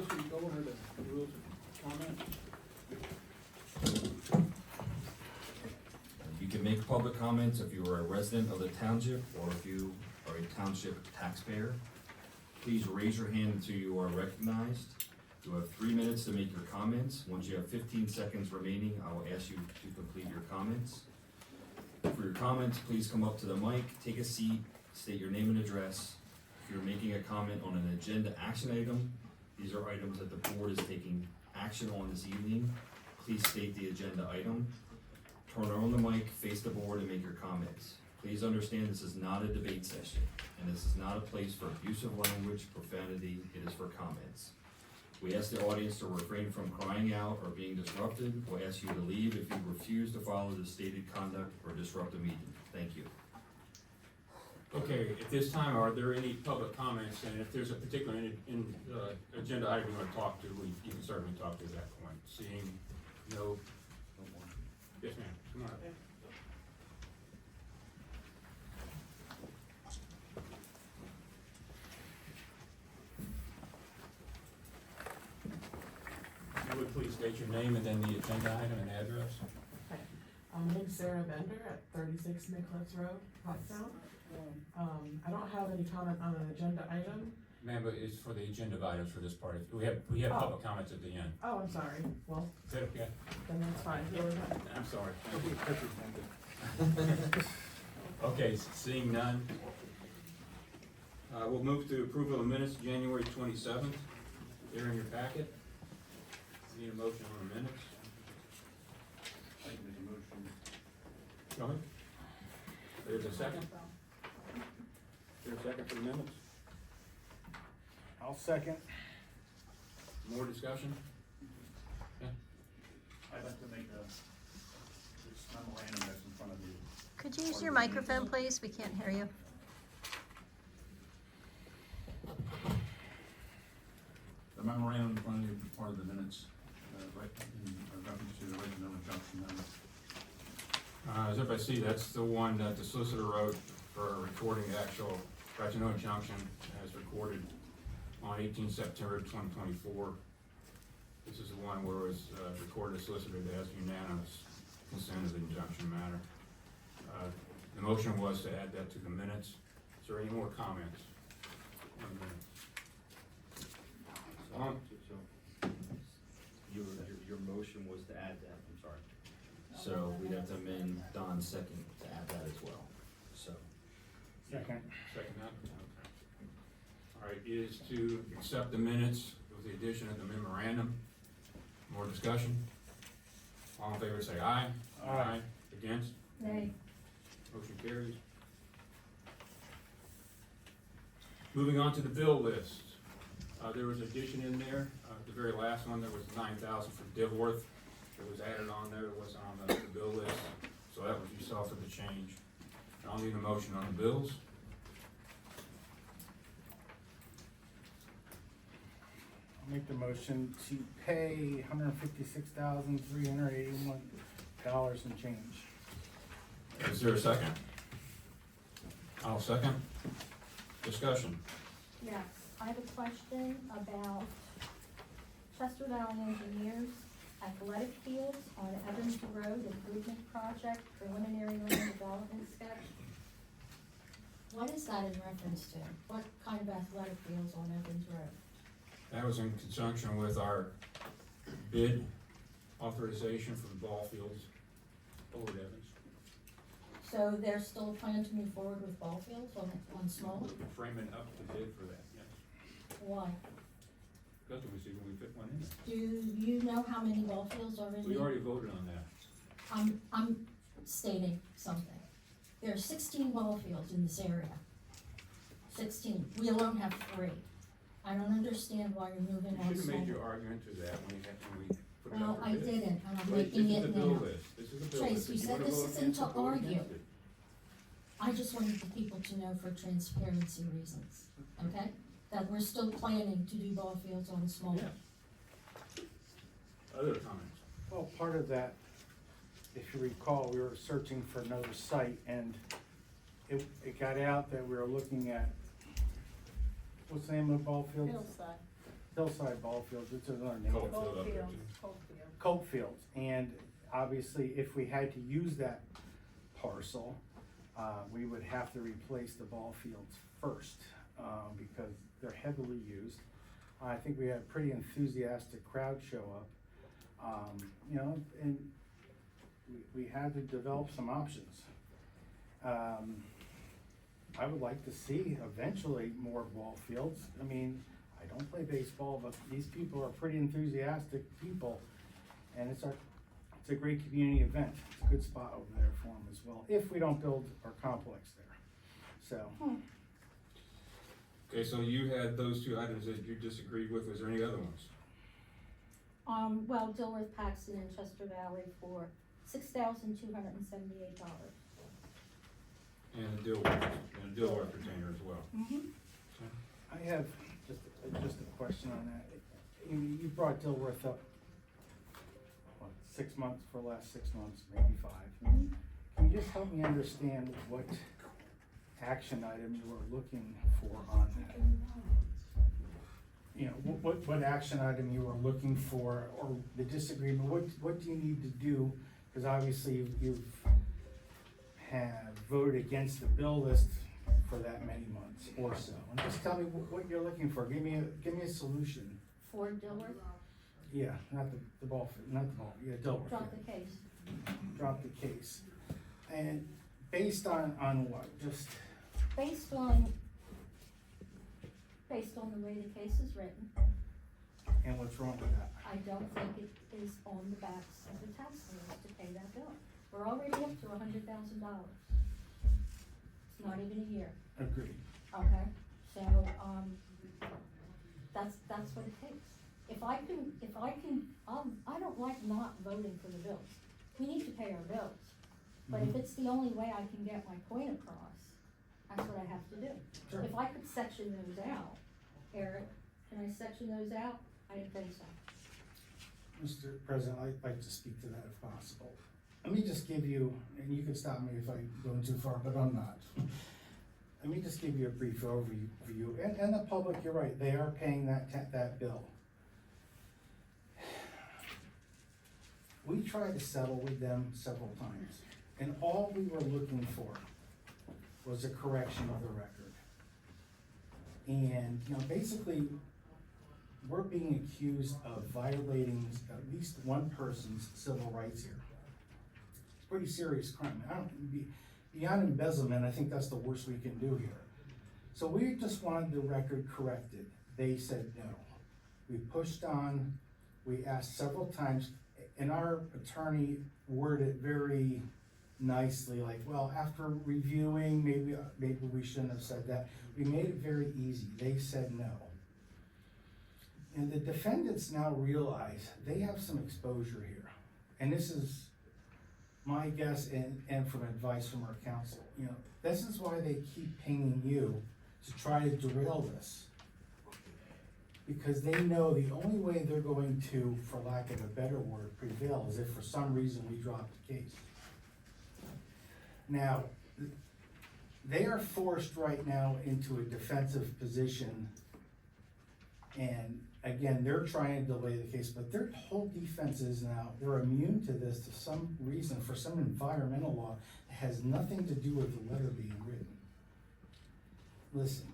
supposed to go over the rules of comment? You can make public comments if you are a resident of the township or if you are a township taxpayer. Please raise your hand until you are recognized. You have 3 minutes to make your comments. Once you have 15 seconds remaining, I will ask you to complete your comments. For your comments, please come up to the mic, take a seat, state your name and address. If you're making a comment on an agenda action item, these are items that the board is taking action on this evening. Please state the agenda item. Turn on the mic, face the board, and make your comments. Please understand this is not a debate session, and this is not a place for abusive language, profanity. It is for comments. We ask the audience to refrain from crying out or being disrupted. We'll ask you to leave if you refuse to follow the stated conduct or disrupt the meeting. Thank you. Okay, at this time, are there any public comments? And if there's a particular agenda item you want to talk to, you can certainly talk to at that point. Seeing no. Yes, ma'am. Come on up. You would please state your name and then the agenda item and address. Okay, my name's Sarah Bender at 36 Midcliffs Road, Pottstown. I don't have any comment on an agenda item. Ma'am, but it's for the agenda items for this part. We have public comments at the end. Oh, I'm sorry. Well, Is that okay? then that's fine. Go ahead. I'm sorry. Okay, seeing none. We'll move to approval of minutes, January 27th. They're in your packet. Need a motion on the minutes? I make a motion. Go ahead. There's a second? Is there a second for the minutes? I'll second. More discussion? I'd like to make this memorandum that's in front of you. Could you use your microphone, please? We can't hear you. The memorandum in front of you is part of the minutes, right, in reference to the original injunction memo. As everybody see, that's the one that the solicitor wrote for recording the actual right to know injunction as recorded on 18 September 2024. This is the one where it was recorded as solicitor that has unanimous consent of the injunction matter. The motion was to add that to the minutes. Is there any more comments on the minutes? Your motion was to add that, I'm sorry. So we'd have to amend Don's second to add that as well, so. Second. Second that? Okay. All right, is to accept the minutes with the addition of the memorandum. More discussion? All in favor say aye. Aye. Against? Nay. Motion carries. Moving on to the bill list. There was addition in there, the very last one, there was 9,000 for Divworth. It was added on there, it wasn't on the bill list, so that was, you saw for the change. I'll need a motion on the bills. I'll make the motion to pay $156,381 and change. Is there a second? I'll second. Discussion. Yes, I have a question about Chester Valley Engineers athletic fields on Evans Road improvement project preliminary land development sketch. What is that in reference to? What kind of athletic fields on Evans Road? That was in conjunction with our bid authorization for the ball fields over at Evans. So there's still a plan to move forward with ball fields on small? We're framing up the bid for that, yes. Why? Because we see when we fit one in there. Do you know how many ball fields are in We there? already voted on that. I'm stating something. There are 16 ball fields in this area. 16. We alone have 3. I don't understand why you're moving You on should have small. made your argument to that when we put it Well, up for I bid. didn't, and I'm Right, making this is it the bill now. list. This is the bill Trace, list. you If said wanna this vote isn't against to it, vote argue. against it. I just wanted the people to know for transparency reasons, okay? That we're still planning to do ball fields on small. Yes. Other comments? Well, part of that, if you recall, we were searching for another site, and it got out that we were looking at, what's the name of the ball field? hillside ball fields, it's another name. Colt field up there, too. Colt fields, and obviously, if we had to use that parcel, we would have to replace the ball fields first, because they're heavily used. I think we had a pretty enthusiastic crowd show up, you know, and we had to develop some options. I would like to see eventually more ball fields. I mean, I don't play baseball, but these people are pretty enthusiastic people, and it's a great community event. It's a good spot over there for them as well, if we don't build our complex there. So, Okay, so you had those two items that you disagreed with, was there any other ones? Well, Dilworth, Paxton, and Chester Valley for $6,278. And a Dilworth retainer as well. Mm-hmm. I have just a question on that. You brought Dilworth up, what, 6 months, for the last 6 months, maybe 5. Mhm. Can you just help me understand what action item you were looking for on that? You know, what action item you were looking for, or the disagreement, what do you need to do? Because obviously you've have voted against the bill list for that many months or so. And just tell me what you're looking for. Give me a solution. For Dilworth, Yeah, not the ball, not the ball, yeah, Dilworth. drop the case. Drop the case. And based on what? Just, Based on the way the case is written, and what's wrong with that? I don't think it is on the backs of the taxpayers to pay that bill. We're already up to $100,000. It's not even a year, Agreed. okay? So, that's what it takes. I don't like not voting for the bills. We need to pay our bills. But if it's the only way I can get my point across, that's what I have to do. Sure. If I could section those out, Eric, can I section those out? I didn't think so. Mr. President, I'd like to speak to that if possible. Let me just give you, and you can stop me if I'm going too far, but I'm not. Let me just give you a brief overview, and the public, you're right, they are paying that bill. We tried to settle with them several times, and all we were looking for was a correction of the record. And, you know, basically, we're being accused of violating at least one person's civil rights here. It's a pretty serious crime. Beyond embezzlement, I think that's the worst we can do here. So we just wanted the record corrected. They said no. We pushed on, we asked several times, and our attorney worded it very nicely, like, well, after reviewing, maybe we shouldn't have said that. We made it very easy. They said no. And the defendants now realize they have some exposure here. And this is my guess and from advice from our counsel. You know, this is why they keep pinging you to try to derail this. Because they know the only way they're going to, for lack of a better word, prevail is if for some reason we drop the case. Now, they are forced right now into a defensive position, and again, they're trying to delay the case, but their whole defense is now, they're immune to this to some reason, for some environmental law that has nothing to do with the letter being written. Listen,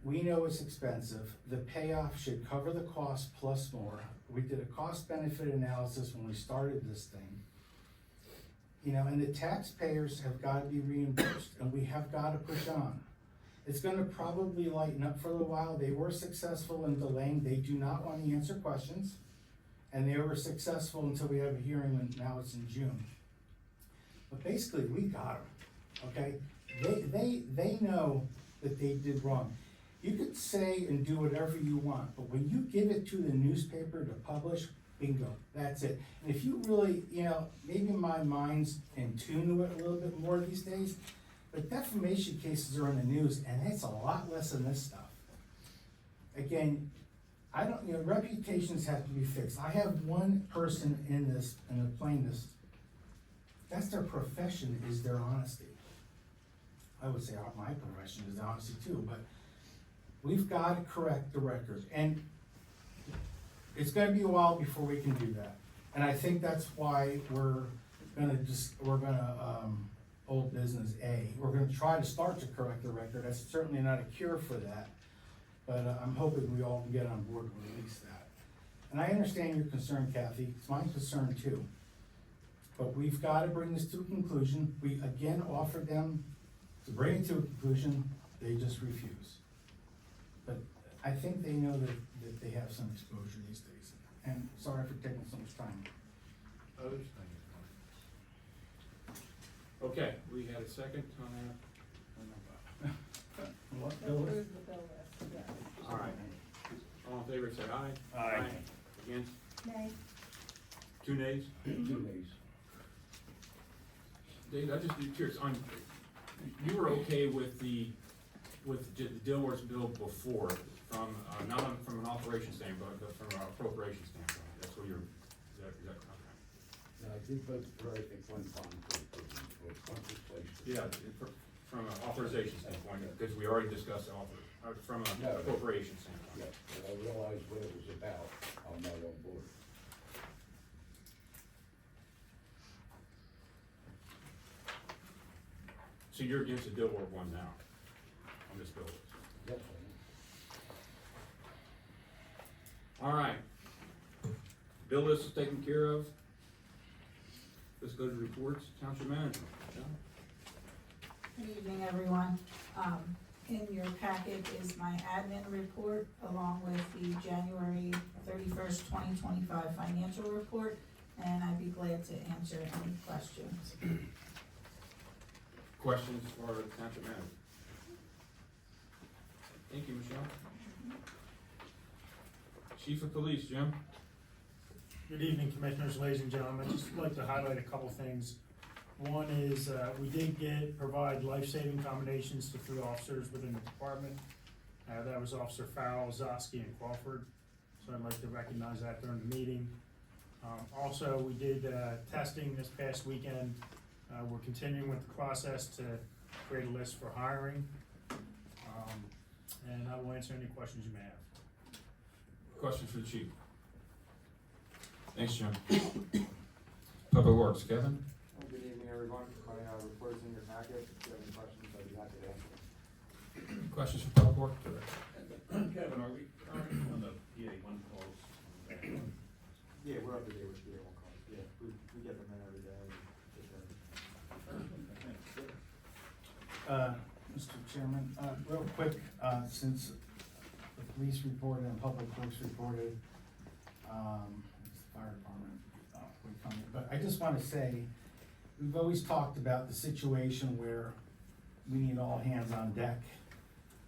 we know it's expensive. The payoff should cover the cost plus more. We did a cost-benefit analysis when we started this thing. You know, and the taxpayers have got to be reimbursed, and we have got to push on. It's gonna probably lighten up for a little while. They were successful in delaying. They do not want to answer questions. And they were successful until we have a hearing, and now it's in June. But basically, we got them, okay? They know that they did wrong. You could say and do whatever you want, but when you give it to the newspaper to publish, bingo, that's it. And if you really, you know, maybe my mind's in tune with it a little bit more these days, but defamation cases are in the news, and it's a lot less than this stuff. Again, I don't, you know, reputations have to be fixed. I have one person in the plaintiffs, that's their profession, is their honesty. I would say my profession is honesty too, but we've got to correct the record. And it's gonna be a while before we can do that. And I think that's why we're gonna old business A. We're gonna try to start to correct the record. That's certainly not a cure for that. But I'm hoping we all can get on board with at least that. And I understand your concern, Kathy. It's my concern too. But we've gotta bring this to a conclusion. We again offered them to bring it to a conclusion. They just refuse. But I think they know that they have some exposure these days. And sorry for taking so much time. Others? Okay, we had a second on that. What, Bill? Approve the bill list, yes. All right. All in favor, say aye. Aye. Against? Nay. 2 nays? 2 days. Dave, I just be curious, you were okay with the Dilworth's bill before, from, from an operation standpoint, but from an appropriation standpoint, that's where you're, is that, okay? Now, I did vote for it at one time for place. Yeah, from an authorization standpoint, because we already discussed from an No. appropriation Yeah, standpoint. but I realized what it was about, I'm not on board. So you're against the Dilworth one now, on this bill list? Yes, All right. Bill list is taken care of. Let's go to reports, township manager. John? Good evening, everyone. In your packet is my admin report along with the January 31st, 2025 financial report, and I'd be glad to answer any questions. Questions for the township manager? Thank you, Michelle. Chief of Police, Jim? Good evening, Commissioners, ladies and gentlemen. I'd just like to highlight a couple things. One is, we did provide life-saving accommodations to 3 officers within the department. That was Officer Farrell, Zosky, and Crawford. So I'd like to recognize that during the meeting. Also, we did, testing this past weekend. We're continuing with the process to create a list for hiring. And I will answer any questions you may have. Questions for the chief? Thanks, Jim. Public Works, Kevin? Good evening, everyone. My report is in your packet. If you have any questions, I'd be happy to answer. Questions for Public Works Director? Kevin, are we currently on the PA one calls? Yeah, we're up to date with the one calls. Yeah, we get them in every day. Mr. Chairman, real quick, since the police reported and public works reported, it's the fire department, would come in. But I just wanna say, we've always talked about the situation where we need all hands on deck,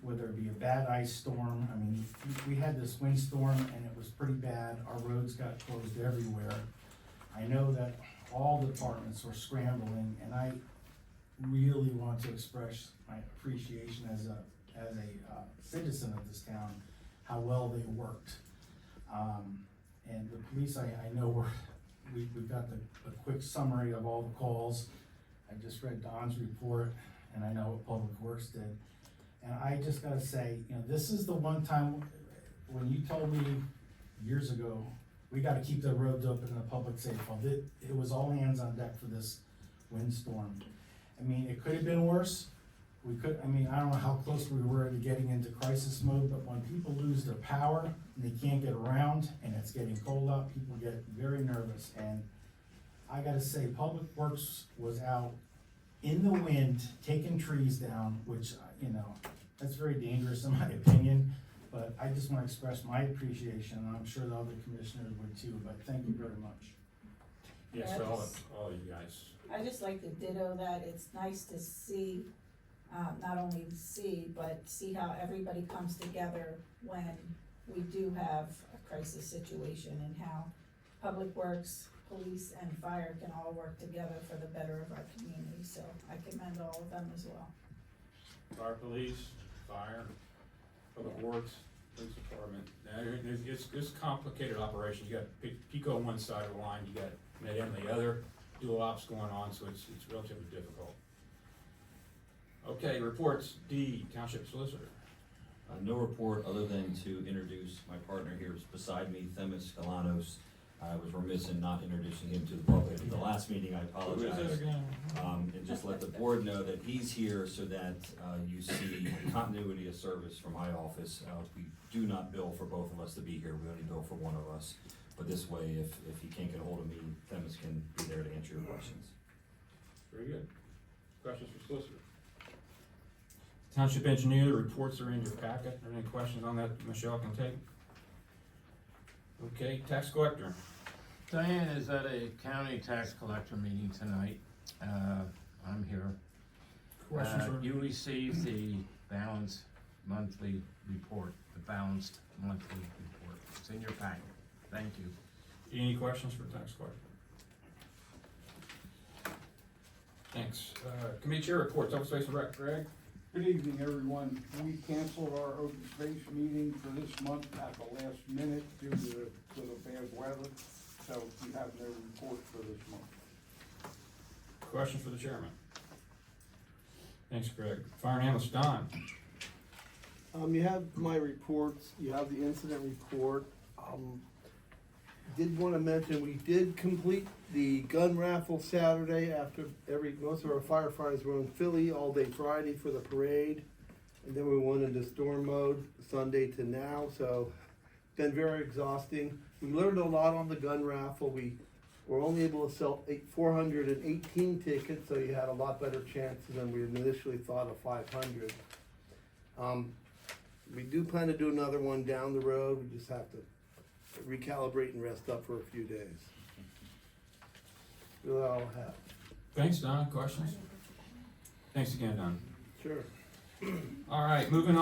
whether it be a bad ice storm. I mean, we had this windstorm and it was pretty bad. Our roads got closed everywhere. I know that all departments were scrambling, and I really want to express my appreciation as a citizen of this town, how well they worked. And the police, I know we've got a quick summary of all the calls. I just read Don's report, and I know what Public Works did. And I just gotta say, this is the one time when you told me years ago, we gotta keep the roads open and the public safe. Well, it was all hands on deck for this windstorm. I mean, it could have been worse. I don't know how close we were to getting into crisis mode, but when people lose their power and they can't get around and it's getting cold out, people get very nervous. And I gotta say, Public Works was out in the wind, taking trees down, which, that's very dangerous in my opinion. But I just wanna express my appreciation, and I'm sure the other commissioners would too, but thank you very much. Yes, for all you guys. I just like to ditto that. It's nice to see, not only see, but see how everybody comes together when we do have a crisis situation, and how Public Works, police, and fire can all work together for the better of our community. So I commend all of them as well. Fire police, fire, Public Works, police department. It's complicated operation. You got Pico on one side of the line, you got Med M the other, dual ops going on, so it's relatively difficult. Okay, reports, D, Township Solicitor. No report other than to introduce my partner here beside me, Themis Galanos. I was remiss in not introducing him to the public at the last meeting, I apologize. And just let the board know that he's here so that you see continuity of service from my office. We do not bill for both of us to be here, we only bill for one of us. But this way, if you can't get a hold of me, Themis can be there to answer your questions. Very good. Questions for solicitor? Township engineer, the reports are in your packet. Are there any questions on that Michelle can take? Okay, tax collector. Diane is at a county tax collector meeting tonight. I'm here. Questions for? You received the balanced monthly report, the balanced monthly report. It's in your packet. Thank you. Any questions for tax collector? Thanks. Committee chair reports, open space and rec, Greg? Good evening, everyone. We canceled our open space meeting for this month at the last minute due to the bad weather, so we have no report for this month. Question for the chairman? Thanks, Greg. Fire and ambulance, Don? You have my reports, you have the incident report. Did wanna mention, we did complete the gun raffle Saturday after most of our firefighters were in Philly all day Friday for the parade. And then we went into storm mode Sunday to now, so been very exhausting. We learned a lot on the gun raffle. We were only able to sell 418 tickets, so you had a lot better chances than we initially thought of 500. We do plan to do another one down the road. We just have to recalibrate and rest up for a few days. Really all I have. Thanks, Don. Questions? Thanks again, Don. Sure. All right, moving on.